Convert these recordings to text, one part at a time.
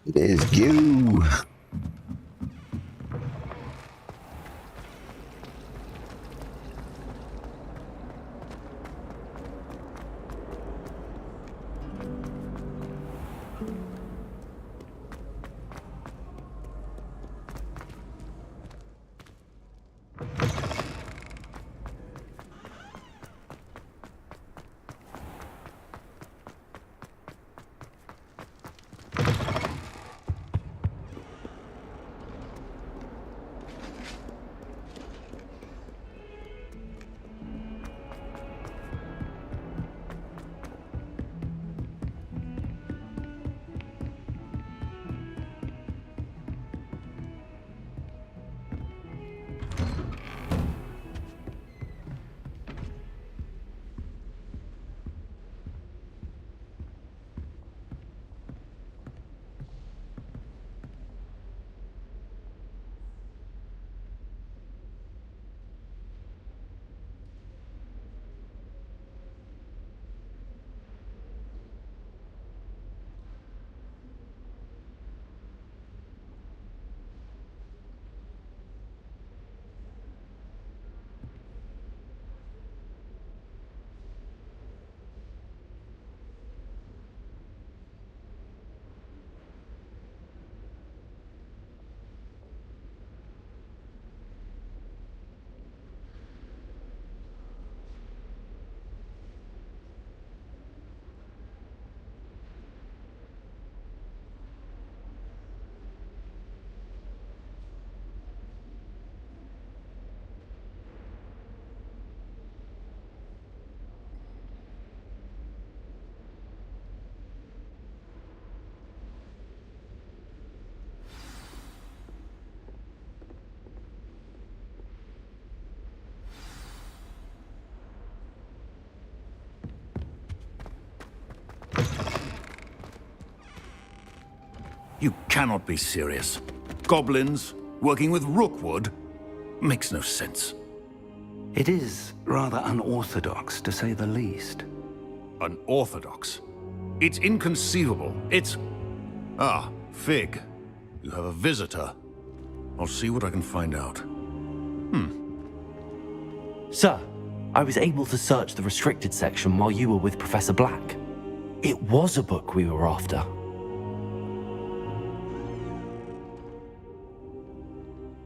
It is you. You cannot be serious. Goblins working with Rookwood? Makes no sense. It is rather unorthodox, to say the least. Unorthodox? It's inconceivable. It's... Ah, Fig. You have a visitor. I'll see what I can find out. Sir, I was able to search the restricted section while you were with Professor Black. It was a book we were after.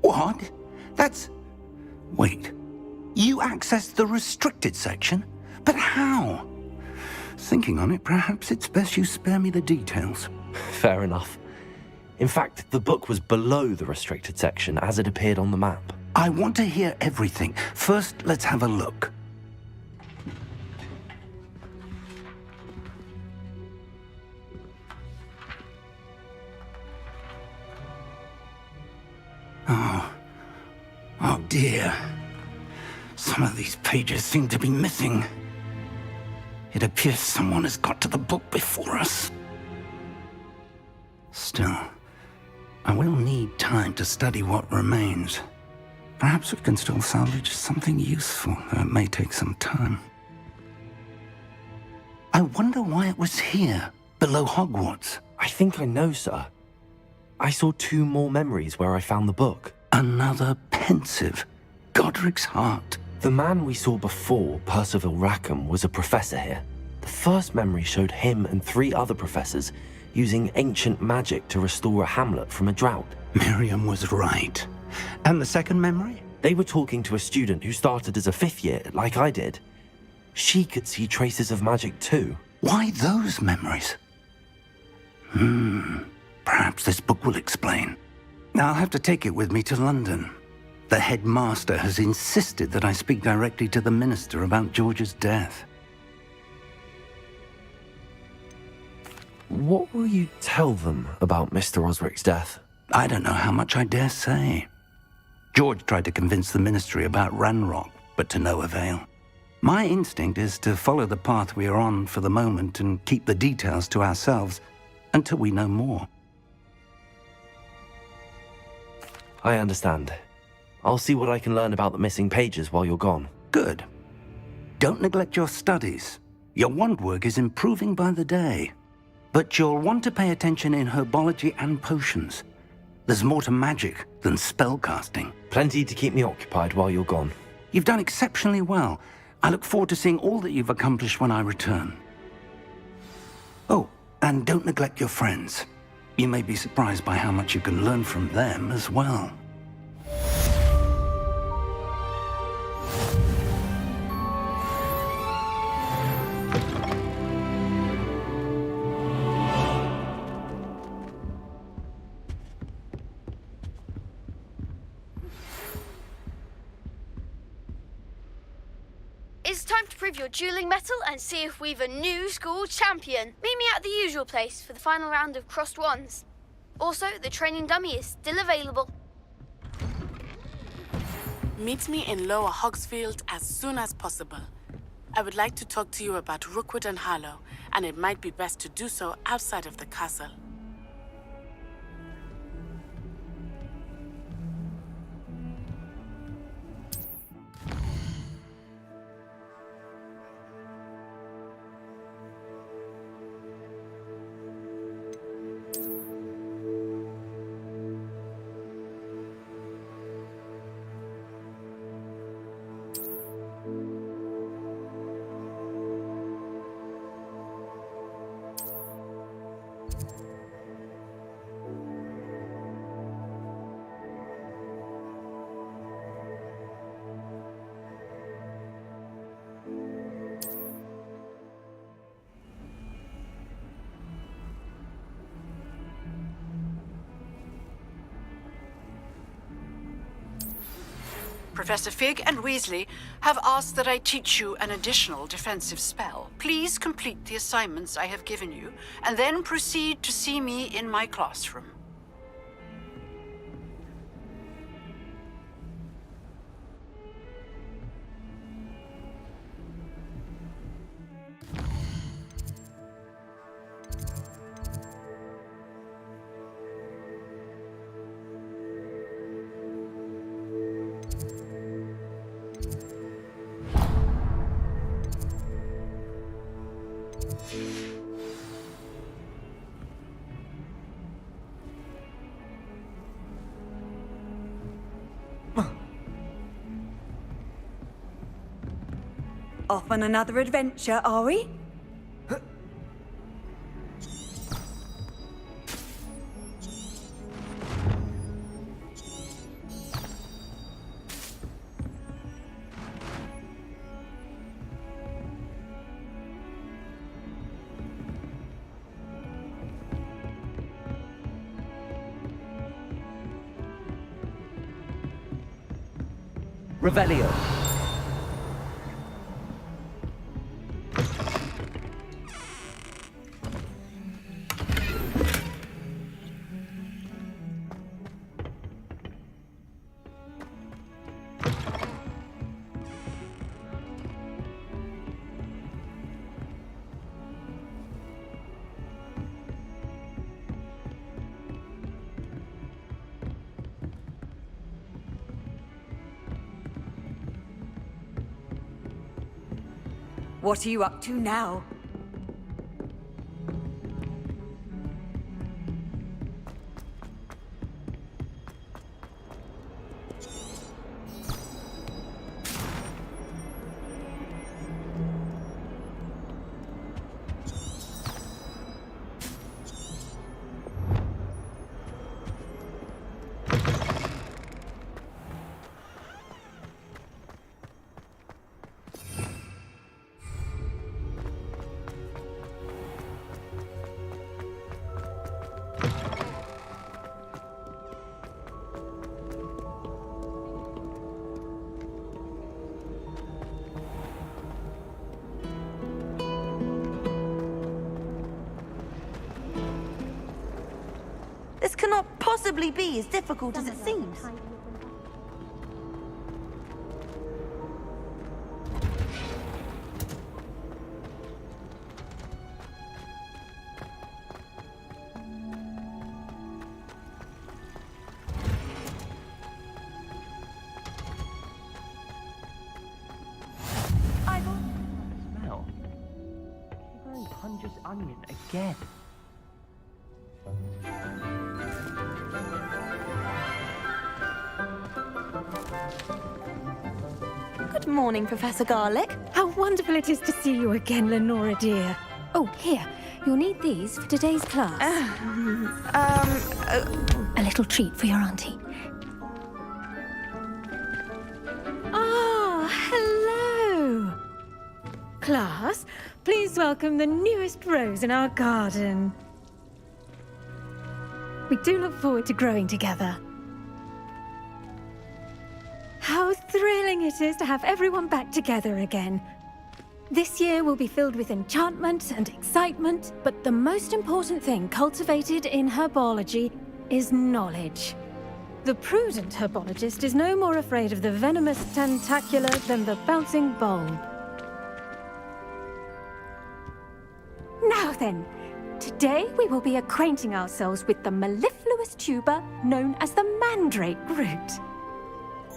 What? That's... Wait. You accessed the restricted section? But how? Thinking on it, perhaps it's best you spare me the details. Fair enough. In fact, the book was below the restricted section as it appeared on the map. I want to hear everything. First, let's have a look. Oh dear. Some of these pages seem to be missing. It appears someone has got to the book before us. Still, I will need time to study what remains. Perhaps we can still salvage something useful, though it may take some time. I wonder why it was here, below Hogwarts. I think I know, sir. I saw 2 more memories where I found the book. Another pensive. Godric's heart. The man we saw before, Percival Rackham, was a professor here. The first memory showed him and 3 other professors using ancient magic to restore a hamlet from a drought. Miriam was right. And the second memory? They were talking to a student who started as a 5th year, like I did. She could see traces of magic too. Why those memories? Perhaps this book will explain. Now I'll have to take it with me to London. The headmaster has insisted that I speak directly to the minister about George's death. What will you tell them about Mr. Osric's death? I don't know how much I dare say. George tried to convince the ministry about Ranrock, but to no avail. My instinct is to follow the path we are on for the moment and keep the details to ourselves until we know more. I understand. I'll see what I can learn about the missing pages while you're gone. Good. Don't neglect your studies. Your wand work is improving by the day. But you'll want to pay attention in herbology and potions. There's more to magic than spellcasting. Plenty to keep me occupied while you're gone. You've done exceptionally well. I look forward to seeing all that you've accomplished when I return. Oh, and don't neglect your friends. You may be surprised by how much you can learn from them as well. It's time to prove your dueling mettle and see if we've a new school champion. Meet me at the usual place for the final round of crossed wands. Also, the training dummy is still available. Meet me in Lower Hogsfield as soon as possible. I would like to talk to you about Rookwood and Harlow, and it might be best to do so outside of the castle. Professor Fig and Weasley have asked that I teach you an additional defensive spell. Please complete the assignments I have given you, and then proceed to see me in my classroom. Off on another adventure, are we? Revelio. What are you up to now? This cannot possibly be as difficult as it seems. Smell. Very pungent onion again. Good morning, Professor Garlick. How wonderful it is to see you again, Lenora dear. Oh, here. You'll need these for today's class. A little treat for your auntie. Ah, hello. Class, please welcome the newest rose in our garden. We do look forward to growing together. How thrilling it is to have everyone back together again. This year will be filled with enchantment and excitement, but the most important thing cultivated in herbology is knowledge. The prudent herbologist is no more afraid of the venomous tentacula than the bouncing bulb. Now then, today we will be acquainting ourselves with the mellifluous tuber known as the mandrake root.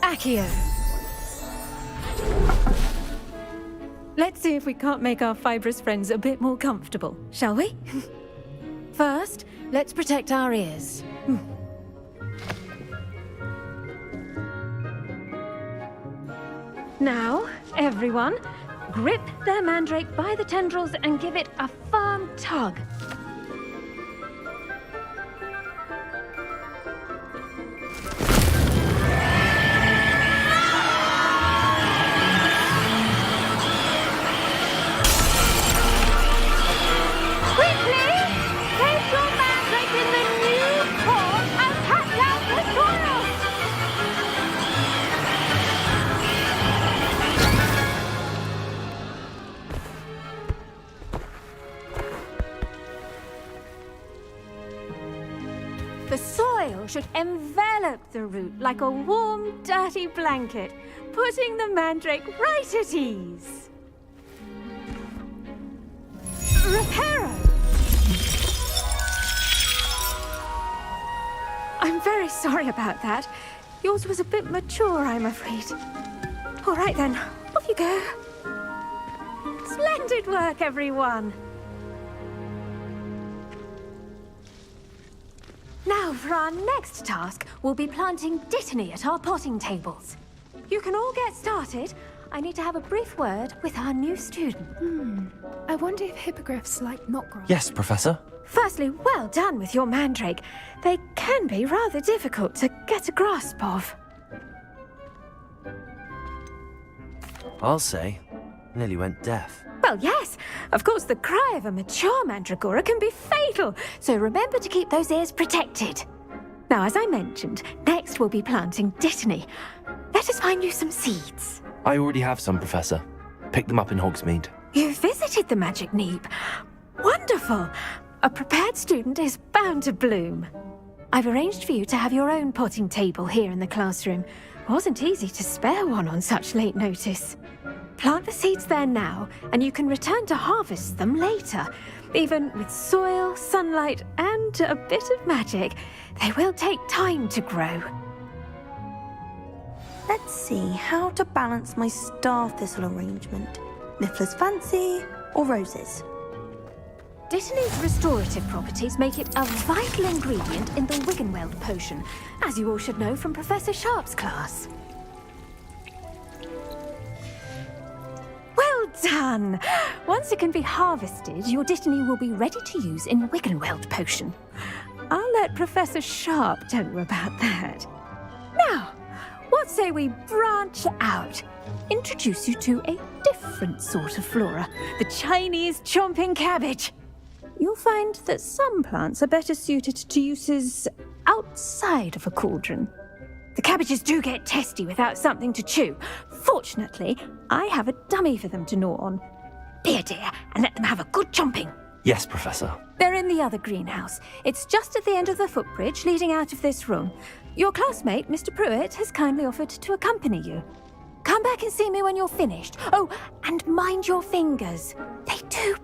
Accio. Let's see if we can't make our fibrous friends a bit more comfortable, shall we? First, let's protect our ears. Now, everyone, grip their mandrake by the tendrils and give it a firm tug. The soil should envelop the root like a warm, dirty blanket, putting the mandrake right at ease. Reparo! I'm very sorry about that. Yours was a bit mature, I'm afraid. All right then, off you go. Splendid work, everyone. Now, for our next task, we'll be planting dittany at our potting tables. You can all get started. I need to have a brief word with our new student. I wonder if hippogriffs like knotgrass. Yes, Professor. Firstly, well done with your mandrake. They can be rather difficult to get a grasp of. I'll say, nearly went deaf. Well, yes. Of course, the cry of a mature mandragora can be fatal, so remember to keep those ears protected. Now, as I mentioned, next we'll be planting dittany. Let us find you some seeds. I already have some, Professor. Picked them up in Hogsmeade. You visited the Magic Neep. Wonderful. A prepared student is bound to bloom. I've arranged for you to have your own potting table here in the classroom. Wasn't easy to spare one on such late notice. Plant the seeds there now, and you can return to harvest them later. Even with soil, sunlight, and a bit of magic, they will take time to grow. Let's see how to balance my star thistle arrangement. Niffler's fancy or roses? Dittany's restorative properties make it a vital ingredient in the Wiggenweld potion, as you all should know from Professor Sharp's class. Well done! Once it can be harvested, your dittany will be ready to use in Wiggenweld potion. I'll let Professor Sharp tell you about that. Now, what say we branch out? Introduce you to a different sort of flora, the Chinese chomping cabbage. You'll find that some plants are better suited to uses outside of a cauldron. The cabbages do get testy without something to chew. Fortunately, I have a dummy for them to gnaw on. Be a dear and let them have a good chomping. Yes, Professor. They're in the other greenhouse. It's just at the end of the footbridge leading out of this room. Your classmate, Mr. Pruitt, has kindly offered to accompany you. Come back and see me when you're finished. Oh, and mind your fingers. They do